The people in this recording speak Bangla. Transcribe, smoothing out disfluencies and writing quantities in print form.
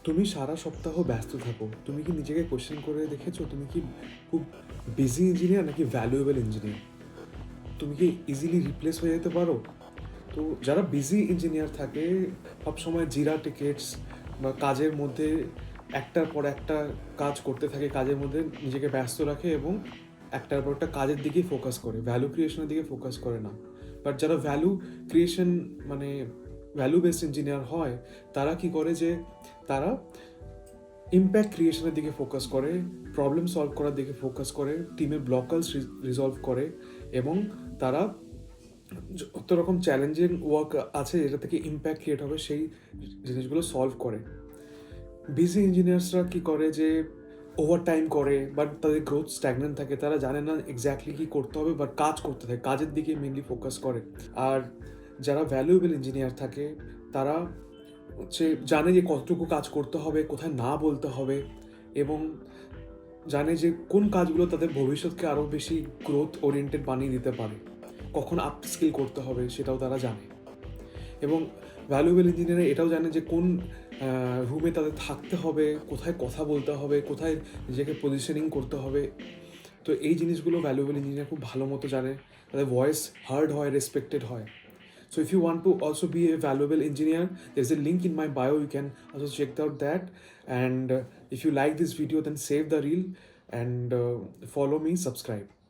তুমি সারা সপ্তাহ ব্যস্ত থাকো, তুমি কি নিজেকে কোশ্চেন করে দেখেছো তুমি কি খুব বিজি ইঞ্জিনিয়ার নাকি ভ্যালুয়েবল ইঞ্জিনিয়ার? তুমি কি ইজিলি রিপ্লেস হয়ে যেতে পারো? তো যারা বিজি ইঞ্জিনিয়ার থাকে সবসময় জিরা টিকেটস বা কাজের মধ্যে একটার পর একটা কাজ করতে থাকে, কাজের মধ্যে নিজেকে ব্যস্ত রাখে এবং একটার পর একটা কাজের দিকেই ফোকাস করে, ভ্যালু ক্রিয়েশনের দিকে ফোকাস করে না। বাট যারা ভ্যালু ক্রিয়েশন মানে ভ্যালু বেসড ইঞ্জিনিয়ার হয়, তারা কি করে যে তারা ইম্প্যাক্ট ক্রিয়েশনের দিকে ফোকাস করে, প্রবলেম সলভ করার দিকে ফোকাস করে, টিমের ব্লকার্স রিজলভ করে এবং তারা যত রকম চ্যালেঞ্জিং ওয়ার্ক আছে যেটা থেকে ইম্প্যাক্ট ক্রিয়েট হবে সেই জিনিসগুলো সলভ করে। বিজি ইঞ্জিনিয়ার্সরা কি করে যে ওভার টাইম করে, বাট তাদের গ্রোথ স্ট্যাগনেন্ট থাকে, তারা জানে না এক্স্যাক্টলি কী করতে হবে, বাট কাজ করতে থাকে, কাজের দিকে মেনলি ফোকাস করে। আর যারা ভ্যালুয়েবল ইঞ্জিনিয়ার থাকে তারা হচ্ছে জানে যে কতটুকু কাজ করতে হবে, কোথায় না বলতে হবে এবং জানে যে কোন কাজগুলো তাদের ভবিষ্যৎকে আরও বেশি গ্রোথ ওরিয়েন্টেড বানিয়ে দিতে পারে, কখন আপ স্কিল করতে হবে সেটাও তারা জানে। এবং ভ্যালুয়েবল ইঞ্জিনিয়ার এটাও জানে যে কোন রুমে তাদের থাকতে হবে, কোথায় কথা বলতে হবে, কোথায় নিজেকে পজিশনিং করতে হবে। তো এই জিনিসগুলো ভ্যালুয়েবল ইঞ্জিনিয়ার খুব ভালো মতো জানে, তাদের ভয়েস হার্ড হয়, রেসপেক্টেড হয়। So if you want to also be a valuable engineer, there's a link in my bio. You can also check out that. And if you like this video, then save the reel and follow me, subscribe.